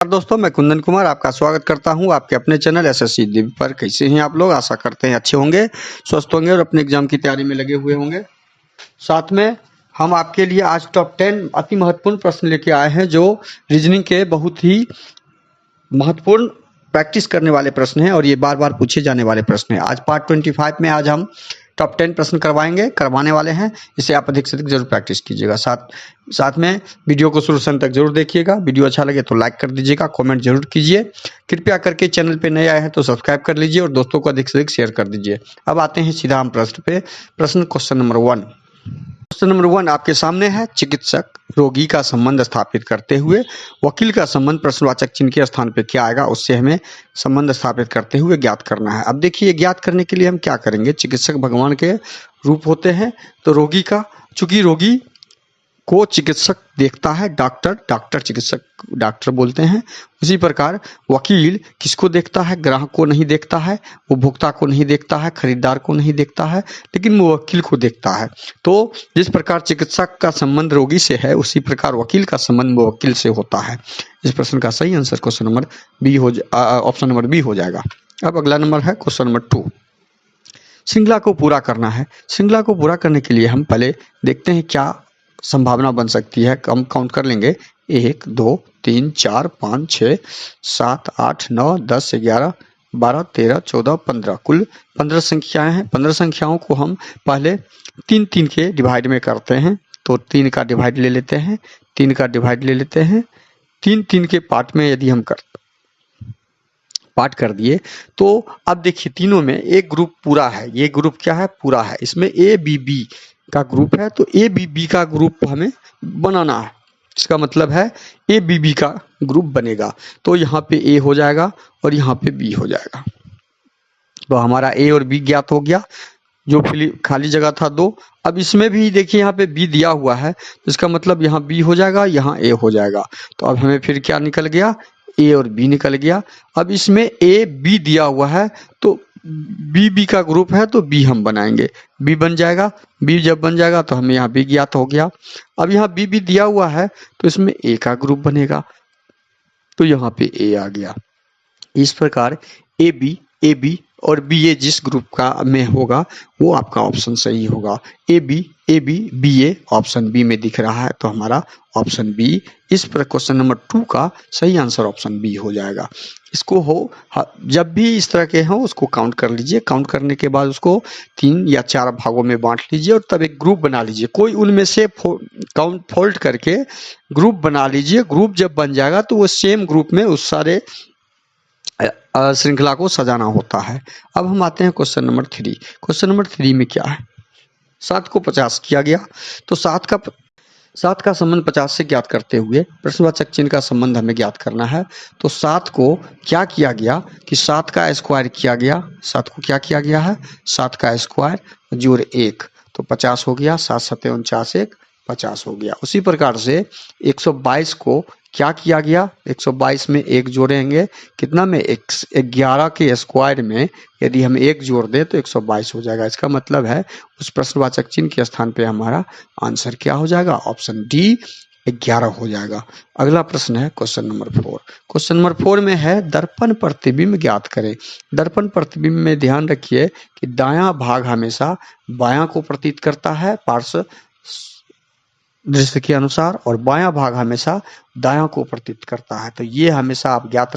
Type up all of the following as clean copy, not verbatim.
दोस्तों, मैं कुंदन कुमार आपका स्वागत करता हूं आपके अपने चैनल एसएससी दिव्य पर। कैसे हैं आप लोग? आशा करते हैं अच्छे होंगे, स्वस्थ होंगे और अपने एग्जाम की तैयारी में लगे हुए होंगे। साथ में हम आपके लिए आज टॉप 10 अति महत्वपूर्ण प्रश्न लेके आए हैं जो रीजनिंग के बहुत ही महत्वपूर्ण प्रैक्टिस करने वाले प्रश्न हैं और ये बार बार पूछे जाने वाले प्रश्न हैं। आज पार्ट 25 में आज हम टॉप 10 प्रश्न करवाने वाले हैं। इसे आप अधिक से अधिक जरूर प्रैक्टिस कीजिएगा। साथ में वीडियो को शुरू से अंत तक जरूर देखिएगा। वीडियो अच्छा लगे तो लाइक कर दीजिएगा, कमेंट जरूर कीजिए। कृपया करके चैनल पे नए आए हैं तो सब्सक्राइब कर लीजिए और दोस्तों को अधिक से अधिक शेयर कर दीजिए। अब आते हैं सीधा हम प्रश्न पे। Question number 1। क्वेश्चन नंबर 1 आपके सामने है। चिकित्सक रोगी का संबंध स्थापित करते हुए वकील का संबंध प्रश्नवाचक चिन्ह के स्थान पे क्या आएगा, उससे हमें संबंध स्थापित करते हुए ज्ञात करना है। अब देखिए, ज्ञात करने के लिए हम क्या करेंगे। चिकित्सक भगवान के रूप होते हैं, तो रोगी का, चूंकि रोगी को चिकित्सक देखता है, डॉक्टर चिकित्सक डॉक्टर बोलते हैं। उसी प्रकार वकील किसको देखता है? ग्राहक को नहीं देखता है, उपभोक्ता को नहीं देखता है, खरीदार को नहीं देखता है, लेकिन वो वकील को देखता है। तो जिस प्रकार चिकित्सक का संबंध रोगी से है, उसी प्रकार वकील का संबंध वकील से होता है। इस प्रश्न का सही आंसर ऑप्शन नंबर बी हो जाएगा। अब अगला नंबर है क्वेश्चन नंबर 2। श्रृंखला को पूरा करना है। श्रृंखला को पूरा करने के लिए हम पहले देखते हैं क्या संभावना बन सकती है। हम काउंट कर लेंगे। 1 2 3 4 5 6 7 8 9 10 11 12 13 14 15 कुल 15 संख्याएं हैं। 15 संख्याओं को हम पहले 3 के डिवाइड में करते हैं। तो 3 का डिवाइड ले लेते हैं, 3 का डिवाइड ले लेते हैं। 3 के पार्ट में यदि हम पार्ट कर दिए तो अब देखिए, तीनों में एक ग्रुप पूरा है। ये ग्रुप क्या है? पूरा है। इसमें ए बी बी का ग्रुप है, तो ए बी बी का ग्रुप हमें बनाना है। इसका मतलब है ए बी बी का ग्रुप बनेगा। तो यहाँ पे ए हो जाएगा और यहाँ पे बी हो जाएगा। तो हमारा ए और बी ज्ञात हो गया, जो खाली जगह था 2। अब इसमें भी देखिए, यहाँ पे बी दिया हुआ है, तो इसका मतलब यहाँ बी हो जाएगा, यहाँ ए हो जाएगा। तो अब हमें फिर क्या निकल गया? ए और बी निकल गया। अब इसमें ए बी दिया हुआ है, तो बी का ग्रुप है, तो बी हम बनाएंगे, बी बन जाएगा। बी जब बन जाएगा तो हमें यहाँ बी ज्ञात हो गया। अब यहाँ बी दिया हुआ है, तो इसमें ए का ग्रुप बनेगा, तो यहाँ पे ए आ गया। इस प्रकार ए बी और बी ए जिस ग्रुप का में होगा वो आपका ऑप्शन सही होगा। A B B A option B में दिख रहा है, तो हमारा ऑप्शन बी। इस पर क्वेश्चन नंबर 2 का सही आंसर ऑप्शन बी हो जाएगा। इसको जब भी इस तरह के हो उसको काउंट कर लीजिए। काउंट करने के बाद उसको 3 या 4 भागों में बांट लीजिए और तब एक ग्रुप बना लीजिए। कोई उनमें से काउंट फोल्ड करके ग्रुप बना लीजिए। ग्रुप जब बन जाएगा तो वो सेम ग्रुप में उस सारे श्रृंखला को सजाना होता है। अब हम आते हैं क्वेश्चन नंबर 3। क्वेश्चन नंबर 3 में क्या है? 7 को 50 किया गया, तो 7 का संबंध 50 से ज्ञात करते हुए प्रश्नवाचक चिन्ह का संबंध हमें ज्ञात करना है। तो 7 को क्या किया गया कि 7 का स्क्वायर किया गया। 7 को क्या किया गया है? 7 का स्क्वायर जोड़ 1, तो 50 हो गया। 7 7 49 1 50 हो गया। उसी प्रकार से 122 को क्या किया गया? 122 में 1 जोड़ेंगे, कितना में? 11 के स्क्वायर में यदि हम 1 जोड़ दें तो 122 हो जाएगा। इसका मतलब है उस प्रश्नवाचक चिन्ह के स्थान पे हमारा आंसर क्या हो जाएगा? ऑप्शन डी 11 हो जाएगा। अगला प्रश्न है क्वेश्चन नंबर 4। क्वेश्चन नंबर 4 में है दर्पण प्रतिबिंब ज्ञात करें। दर्पण प्रतिबिंब में ध्यान रखिए कि दायां भाग हमेशा बायां को प्रतीत करता है पार्श्व दृश्य के अनुसार, और बायां भाग हमेशा दायां को प्रतीत करता है। तो ये हमेशा आप याद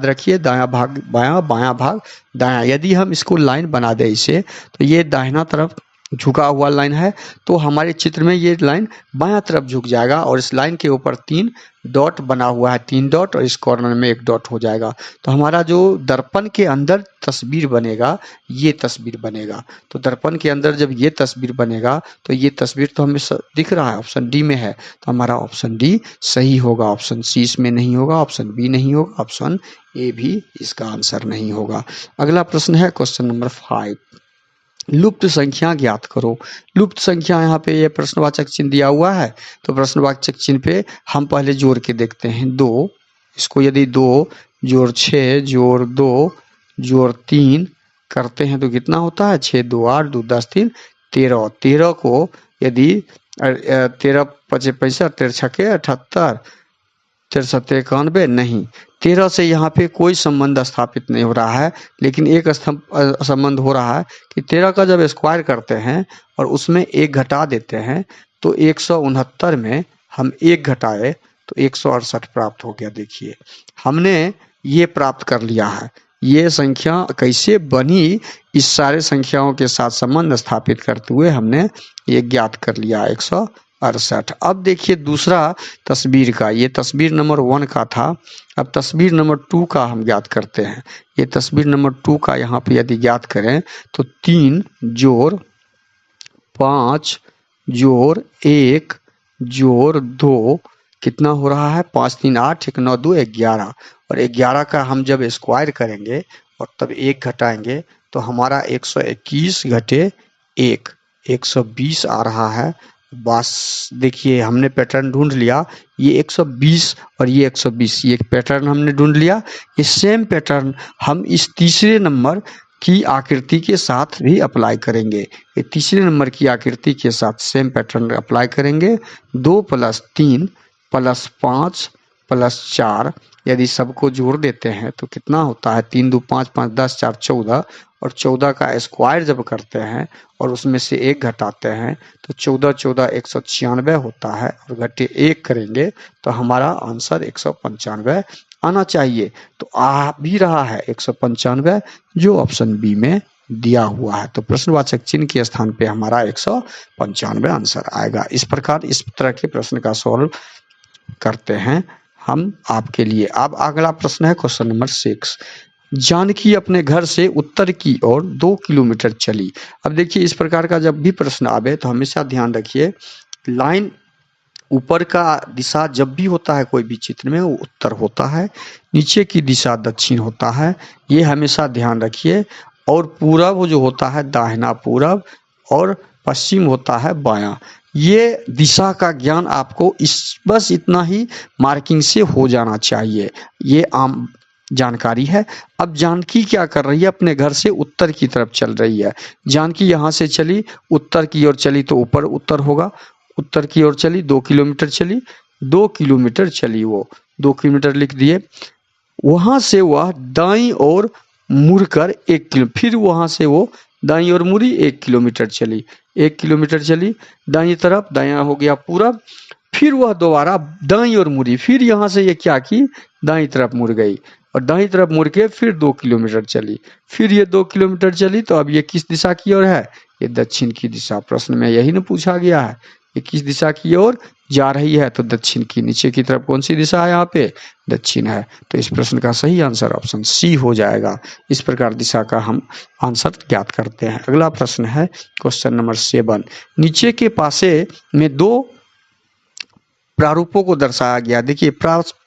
रखिए, दायां भाग बायां, बायां भाग दायां। यदि हम इसको लाइन बना दें इसे, तो ये दाहिना तरफ झुका हुआ लाइन है, तो हमारे चित्र में ये लाइन बायां तरफ झुक जाएगा और इस लाइन के ऊपर 3 डॉट बना हुआ है, 3 डॉट, और इस कॉर्नर में 1 डॉट हो जाएगा। तो हमारा जो दर्पण के अंदर तस्वीर बनेगा, ये तस्वीर बनेगा। तो दर्पण के अंदर जब ये तस्वीर बनेगा तो ये तस्वीर तो हमें दिख रहा है, ऑप्शन डी में है, तो हमारा ऑप्शन डी सही होगा। ऑप्शन सी इसमें नहीं होगा, ऑप्शन बी नहीं होगा, ऑप्शन ए भी इसका आंसर नहीं होगा। अगला प्रश्न है क्वेश्चन नंबर 5। लुप्त संख्या ज्ञात करो। लुप्त संख्या, यहाँ पे ये प्रश्नवाचक चिन्ह दिया हुआ है, तो प्रश्नवाचक चिन्ह पे हम पहले जोड़ के देखते हैं। 2, इसको यदि 2 जोड़ 6 जोड़ 2 जोड़ 3 करते हैं तो कितना होता है? 6 2 8 2 10 3 13। 13 को यदि 13 5 65 13 6 78 13 सत्ते 91 नहीं, 13 से यहाँ पे कोई संबंध स्थापित नहीं हो रहा है, लेकिन एक संबंध हो रहा है कि 13 का जब स्क्वायर करते हैं और उसमें 1 घटा देते हैं तो 169 में हम 1 घटाए तो 168 प्राप्त हो गया। देखिए हमने ये प्राप्त कर लिया है। ये संख्या कैसे बनी, इस सारे संख्याओं के साथ संबंध स्थापित करते हुए हमने ये ज्ञात कर लिया 168। अब देखिए दूसरा तस्वीर का, ये तस्वीर नंबर 1 का था। अब तस्वीर नंबर 2 का हम ज्ञात करते हैं। ये तस्वीर नंबर 2 का यहाँ पे यदि ज्ञात करें तो 3 जोड़ 5 जोड़ 1 जोड़ 2 कितना हो रहा है, 5 3 8 1 9 2 11, और 11 का हम जब स्क्वायर करेंगे और तब 1 घटाएंगे तो हमारा 121 घटे 1 120 आ रहा है। बस देखिए हमने पैटर्न ढूंढ लिया, ये 120 और ये 120, ये पैटर्न हमने ढूंढ लिया। ये सेम पैटर्न हम इस तीसरे नंबर की आकृति के साथ भी अप्लाई करेंगे। ये तीसरे नंबर की आकृति के साथ सेम पैटर्न अप्लाई करेंगे। 2 + 3 + 5 + 4, यदि सबको जोड़ देते हैं तो कितना होता है, 3 2 5 5 10 4 14, और 14 का स्क्वायर जब करते हैं और उसमें से 1 घटाते हैं तो 14 14 196 होता है, और घटे 1 करेंगे तो हमारा आंसर 195 आना चाहिए। तो आ भी रहा है 195, जो ऑप्शन बी में दिया हुआ है। तो प्रश्नवाचक चिन्ह के स्थान पे हमारा 195 आंसर आएगा। इस प्रकार इस तरह के प्रश्न का सॉल्व करते हैं हम आपके लिए। अब अगला प्रश्न है क्वेश्चन नंबर 6। जानकी अपने घर से उत्तर की ओर 2 किलोमीटर चली। अब देखिए इस प्रकार का जब भी प्रश्न आवे तो हमेशा ध्यान रखिए, लाइन ऊपर का दिशा जब भी होता है कोई भी चित्र में वो उत्तर होता है, नीचे की दिशा दक्षिण होता है, ये हमेशा ध्यान रखिए। और पूरब जो होता है दाहिना पूरब, और पश्चिम होता है बायां। ये दिशा का ज्ञान आपको बस इतना ही मार्किंग से हो जाना चाहिए, ये आम जानकारी है। अब जानकी क्या कर रही है, अपने घर से उत्तर की तरफ चल रही है। जानकी यहाँ से चली, उत्तर की ओर चली तो ऊपर उत्तर होगा, उत्तर की ओर चली 2 किलोमीटर चली, 2 किलोमीटर चली, वो 2 किलोमीटर लिख दिए। वहाँ से वह दाईं ओर मुड़कर 1 किलो, फिर वहाँ से वो दाईं ओर मुड़ी 1 किलोमीटर चली, 1 किलोमीटर चली दाईं तरफ, दायां हो गया पूरब, फिर वह दोबारा दाईं ओर मुड़ी, फिर यहाँ से ये क्या की, दाईं तरफ मुड़ गई, और दाईं तरफ मुड़ के फिर 2 किलोमीटर चली, फिर ये 2 किलोमीटर चली। तो अब ये किस दिशा की ओर है, ये दक्षिण की दिशा। प्रश्न में यही न पूछा गया है, ये किस दिशा की ओर जा रही है, तो दक्षिण की। नीचे की तरफ कौन सी दिशा है, यहाँ पे दक्षिण है। तो इस प्रश्न का सही आंसर ऑप्शन सी हो जाएगा। इस प्रकार दिशा का हम आंसर ज्ञात करते हैं। अगला प्रश्न है क्वेश्चन नंबर 7। नीचे के पासे में 2 प्रारूपों को दर्शाया गया। देखिए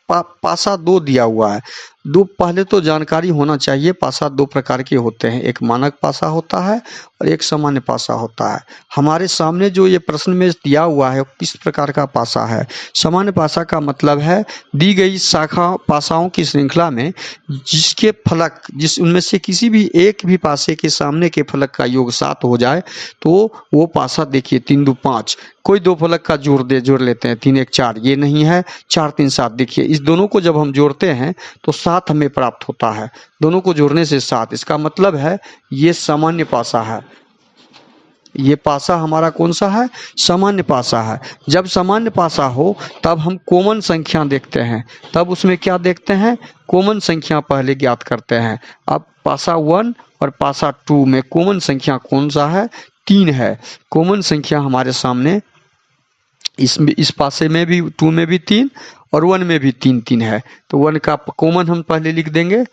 पासा 2 दिया हुआ है। 2 पहले तो जानकारी होना चाहिए, पासा 2 प्रकार के होते हैं, एक मानक पासा होता है और एक सामान्य पासा होता है। हमारे सामने जो ये प्रश्न में दिया हुआ है किस प्रकार का पासा है। सामान्य पासा का मतलब है दी गई शाखा पासाओं की श्रृंखला में जिसके फलक, उनमें से किसी भी एक भी पासे के सामने के फलक का योग 7 हो जाए तो वो पासा। देखिए 3 2 5, कोई 2 फलक का जोड़ लेते हैं, 3 1 4, ये नहीं है 4 3 7। देखिए इस दोनों को जब हम जोड़ते हैं तो 7 हमें प्राप्त होता है, दोनों को जोड़ने से 7। इसका मतलब है ये सामान्य पासा है। ये पासा हमारा कौन सा है, सामान्य पासा है। जब सामान्य पासा हो तब हम कॉमन संख्या देखते हैं, तब उसमें क्या देखते हैं, कॉमन संख्या पहले ज्ञात करते हैं। अब पासा 1 और पासा 2 में कॉमन संख्या कौन सा है, 3 है। कॉमन संख्या हमारे सामने इस पासे में भी 2 में भी 3 और 1 में भी 3 3 है। तो 1 का कॉमन हम पहले लिख देंगे,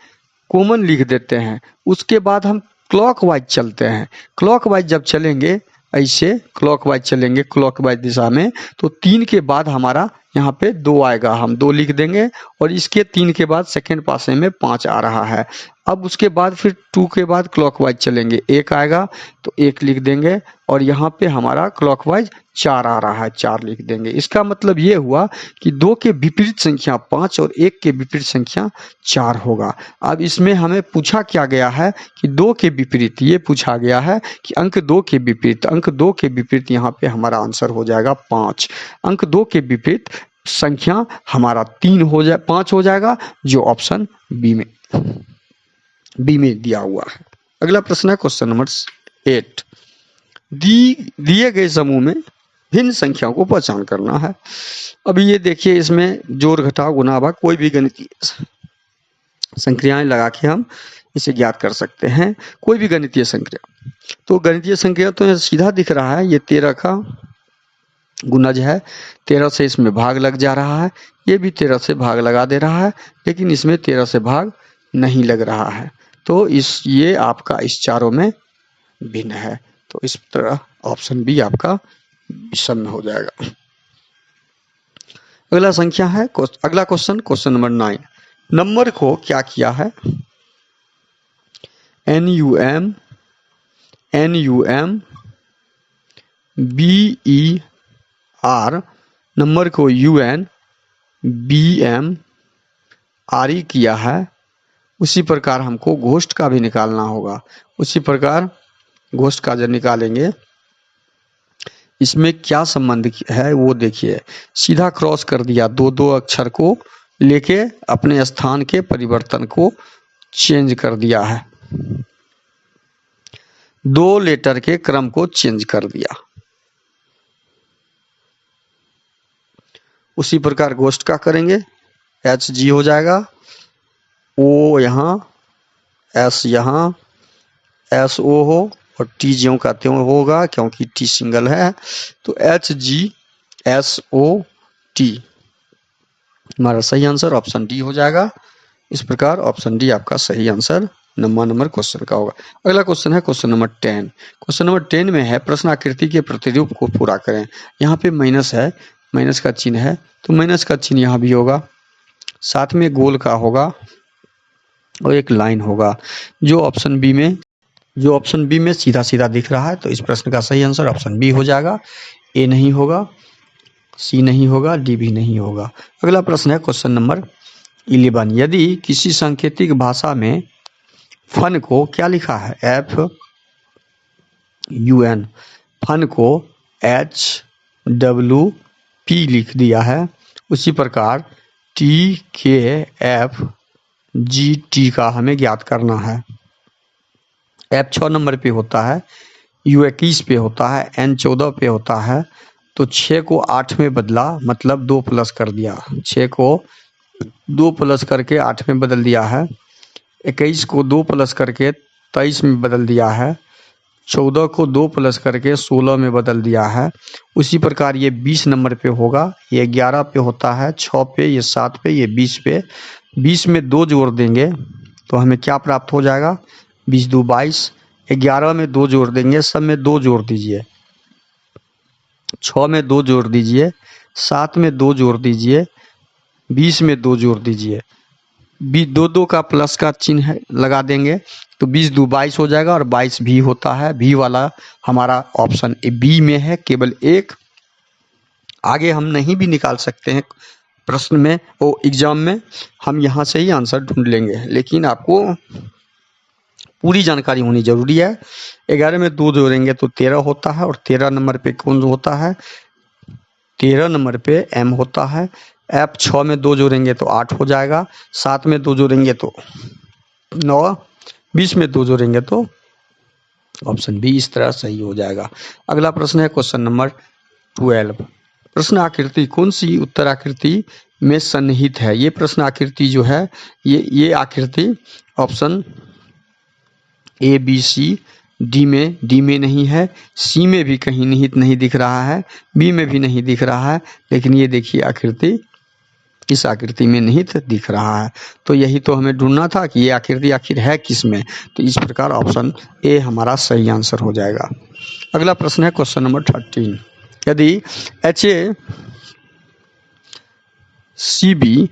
कॉमन लिख देते हैं। उसके बाद हम क्लॉकवाइज चलते हैं। क्लॉकवाइज जब चलेंगे, ऐसे क्लॉकवाइज चलेंगे क्लॉकवाइज दिशा में, तो 3 के बाद हमारा यहाँ पे 2 आएगा, हम 2 लिख देंगे। और इसके 3 के बाद सेकेंड पासे में 5 आ रहा है। अब उसके बाद फिर 2 के बाद क्लॉकवाइज चलेंगे, 1 आएगा तो 1 लिख देंगे। और यहाँ पे हमारा क्लॉकवाइज 4 आ रहा है, 4 लिख देंगे। इसका मतलब ये हुआ कि 2 के विपरीत संख्या 5 और 1 के विपरीत संख्या 4 होगा। अब इसमें हमें पूछा क्या गया है कि 2 के विपरीत, ये पूछा गया है कि अंक 2 के विपरीत, अंक 2 के विपरीत यहाँ पे हमारा आंसर हो जाएगा 5। अंक 2 के विपरीत संख्या हमारा 5 हो जाएगा, जो ऑप्शन बी में दिया हुआ है। अगला प्रश्न है क्वेश्चन नंबर 8। दिए गए समूह में भिन्न संख्याओं को पहचान करना है। अभी ये देखिए, इसमें जोड़ घटाव गुणा भाग कोई भी गणितीय संक्रियाएं लगा के हम इसे ज्ञात कर सकते हैं, कोई भी गणितीय संक्रिया। तो गणितीय संक्रिया तो सीधा दिख रहा है, ये 13 का गुणज है, 13 से इसमें भाग लग जा रहा है, ये भी 13 से भाग लगा दे रहा है, लेकिन इसमें 13 से भाग नहीं लग रहा है। तो ये आपका इस चारों में भिन्न है, तो इस तरह ऑप्शन बी आपका विषम हो जाएगा। अगला क्वेश्चन नंबर 9। नंबर को क्या किया है? NUM BER, नंबर को UN BM RE किया है। उसी प्रकार हमको गोष्ठ का भी निकालना होगा। उसी प्रकार गोष्ठ का जब निकालेंगे, इसमें क्या संबंध है वो देखिए, सीधा क्रॉस कर दिया, दो अक्षर को लेके अपने स्थान के परिवर्तन को चेंज कर दिया है, 2 लेटर के क्रम को चेंज कर दिया। उसी प्रकार गोष्ठ का करेंगे, HG हो जाएगा, O यहाँ, S यहाँ, SO हो और T ज्यों का त्यों होगा क्योंकि T सिंगल है, तो HGSOT हमारा सही आंसर ऑप्शन डी हो जाएगा। इस प्रकार ऑप्शन डी आपका सही आंसर नंबर क्वेश्चन का होगा। अगला क्वेश्चन है क्वेश्चन नंबर 10। क्वेश्चन नंबर 10 में है प्रश्न आकृति के प्रतिरूप को पूरा करें। यहाँ पे माइनस है, माइनस का चिन्ह है, तो माइनस का चिन्ह यहाँ भी होगा, साथ में गोल का होगा और एक लाइन होगा, जो ऑप्शन बी में सीधा सीधा दिख रहा है। तो इस प्रश्न का सही आंसर ऑप्शन बी हो जाएगा। ए नहीं होगा, सी नहीं होगा, डी भी नहीं होगा। अगला प्रश्न है क्वेश्चन नंबर 11। यदि किसी सांकेतिक भाषा में फन को क्या लिखा है? FUN, फन को HWP लिख दिया है। उसी प्रकार TKFGT का हमें ज्ञात करना है। F 6 नंबर पे होता है, U 21 पे होता है, N 14 पे होता है। तो 6 को 8 में बदला, मतलब 2 प्लस कर दिया, 6 को 2 प्लस करके 8 में बदल दिया है। 21 को 2 प्लस करके 23 में बदल दिया है। 14 को 2 प्लस करके 16 में बदल दिया है। उसी प्रकार ये 20 नंबर पे होगा, ये 11 पे होता है, 6 पे, ये 7 पे, ये 20 पे। 20 में 2 जोड़ देंगे तो हमें क्या प्राप्त हो जाएगा? 20 2 22। 11 में 2 जोड़ देंगे, सब में 2 जोड़ दीजिए, 6 में 2 जोड़ दीजिए, 7 में 2 जोड़ दीजिए, 20 में 2 जोड़ दीजिए, 2 का प्लस का चिन्ह लगा देंगे तो 20 2 22 हो जाएगा। और 22 भी होता है, भी वाला हमारा ऑप्शन बी में है, केवल एक। आगे हम नहीं भी निकाल सकते हैं प्रश्न में, वो एग्जाम में हम यहाँ से ही आंसर ढूंढ लेंगे, लेकिन आपको पूरी जानकारी होनी जरूरी है। 11 में 2 जोड़ेंगे तो 13 होता है, और 13 नंबर पे कौन होता है? 13 नंबर पे M होता है। F 6 में 2 जोड़ेंगे तो 8 हो जाएगा, 7 में 2 जोड़ेंगे तो 9, 20 में 2 जोड़ेंगे तो ऑप्शन बी इस तरह सही हो जाएगा। अगला प्रश्न है क्वेश्चन नंबर 12। प्रश्न आकृति कौन सी उत्तर आकृति में सन्निहित है? ये प्रश्न आकृति जो है, ये आकृति option A B C D में नहीं है, सी में भी कहीं निहित नहीं दिख रहा है, बी में भी नहीं दिख रहा है, लेकिन ये देखिए आकृति इस आकृति में निहित दिख रहा है। तो यही तो हमें ढूंढना था कि ये आकृति आखिर है किस में। तो इस प्रकार ऑप्शन ए हमारा सही आंसर हो जाएगा। अगला प्रश्न है क्वेश्चन नंबर 13। यदि HACB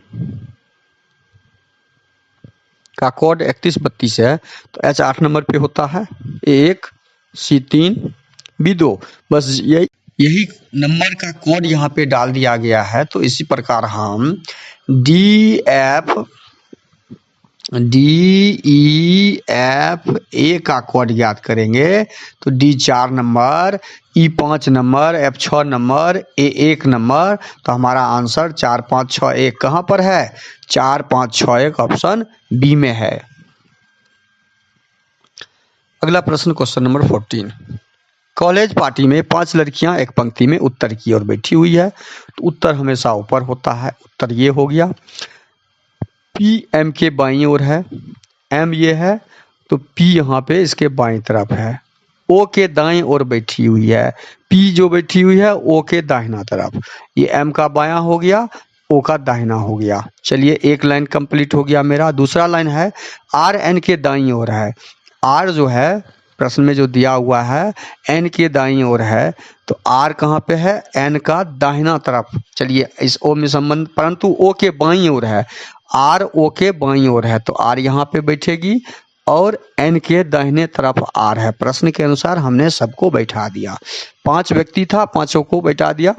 का कोड 3132 है तो H 8 नंबर पे होता है, A1 C 3 B 2। बस यही नंबर का कोड यहाँ पे डाल दिया गया है। तो इसी प्रकार हम DF DEF A का कोड ज्ञात करेंगे तो D 4 number, E 5 number, F 6 number, A 1 number. तो हमारा आंसर 4 5 6 1 कहाँ पर है? 4 5 6 1 ऑप्शन बी में है। अगला प्रश्न क्वेश्चन नंबर 14। कॉलेज पार्टी में 5 लड़कियां एक पंक्ति में उत्तर की ओर बैठी हुई है। तो उत्तर हमेशा ऊपर होता है। उत्तर ये हो गया। P M के बाईं ओर है, M ये है तो P यहाँ पे इसके बाईं तरफ है। O के दाईं ओर बैठी हुई है, P जो बैठी हुई है O के दाहिना तरफ। ये M का बायां हो गया, O का दाहिना हो गया। चलिए एक लाइन कंप्लीट हो गया मेरा। दूसरा लाइन है R N के दाईं ओर है। R जो है प्रश्न में जो दिया हुआ है N के दाईं ओर है तो R कहाँ पे है? N का दाहिना तरफ। चलिए इस O में संबंध, परंतु O के बाईं ओर है। R O के बाईं ओर है तो R यहाँ पे बैठेगी और N के दाहिने तरफ R है। प्रश्न के अनुसार हमने सबको बैठा दिया। 5 व्यक्ति था, पांचों को बैठा दिया,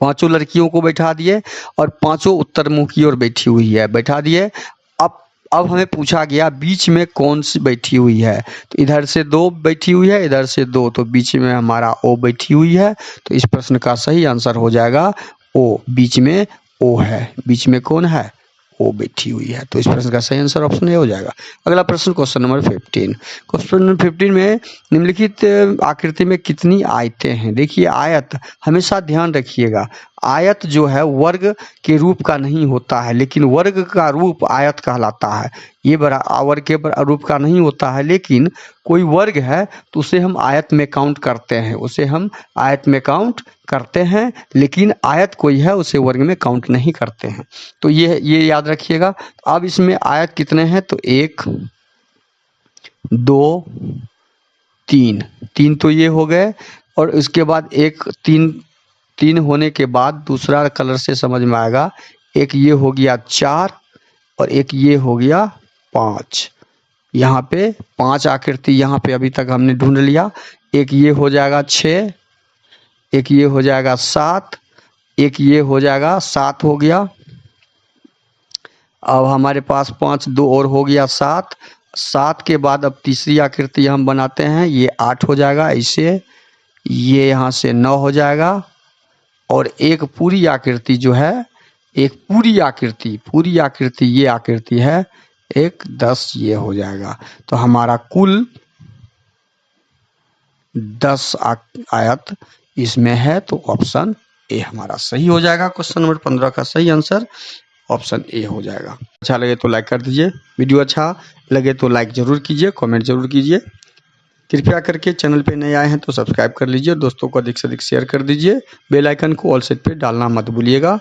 पांचों लड़कियों को बैठा दिए और पांचों उत्तर मुख की ओर बैठी हुई है, बैठा दिए। अब हमें पूछा गया बीच में कौन सी बैठी हुई है। तो इधर से 2 बैठी हुई है, इधर से 2, तो बीच में हमारा O बैठी हुई है। तो इस प्रश्न का सही आंसर हो जाएगा O। बीच में O है। बीच में कौन है? O बैठी हुई है। तो इस प्रश्न का सही आंसर ऑप्शन ए हो जाएगा। अगला प्रश्न क्वेश्चन नंबर 15। क्वेश्चन नंबर 15 में निम्नलिखित आकृति में कितनी आयतें हैं? देखिए आयत, हमेशा ध्यान रखिएगा, आयत जो है वर्ग के रूप का नहीं होता है, लेकिन वर्ग का रूप आयत कहलाता है। ये वर्ग के रूप का नहीं होता है, लेकिन कोई वर्ग है तो उसे हम आयत में काउंट करते हैं, उसे हम आयत में काउंट करते हैं, लेकिन आयत कोई है उसे वर्ग में काउंट नहीं करते हैं। तो ये याद रखिएगा। अब इसमें आयत कितने हैं? तो 1 2 3 तो ये हो गए। और उसके बाद एक 3 होने के बाद दूसरा कलर से समझ में आएगा। एक ये हो गया 4 और एक ये हो गया 5। यहाँ पे 5 आकृति यहाँ पे अभी तक हमने ढूंढ लिया। एक ये हो जाएगा 6, एक ये हो जाएगा 7, एक ये हो जाएगा 7 हो गया। अब हमारे पास 5, 2 और हो गया 7। 7 के बाद अब तीसरी आकृति हम बनाते हैं, ये 8 हो जाएगा ऐसे। ये यहाँ से 9 हो जाएगा और एक पूरी आकृति जो है, एक पूरी आकृति ये आकृति है, एक 10 ये हो जाएगा। तो हमारा कुल 10 आयत इसमें है। तो ऑप्शन ए हमारा सही हो जाएगा। क्वेश्चन नंबर 15 का सही आंसर ऑप्शन ए हो जाएगा। अच्छा लगे तो लाइक कर दीजिए, वीडियो अच्छा लगे तो लाइक जरूर कीजिए, कमेंट जरूर कीजिए। कृपया करके चैनल पे नए आए हैं तो सब्सक्राइब कर लीजिए, दोस्तों को अधिक से अधिक शेयर कर दीजिए। बेल आइकन को ऑल सेट पे डालना मत भूलिएगा।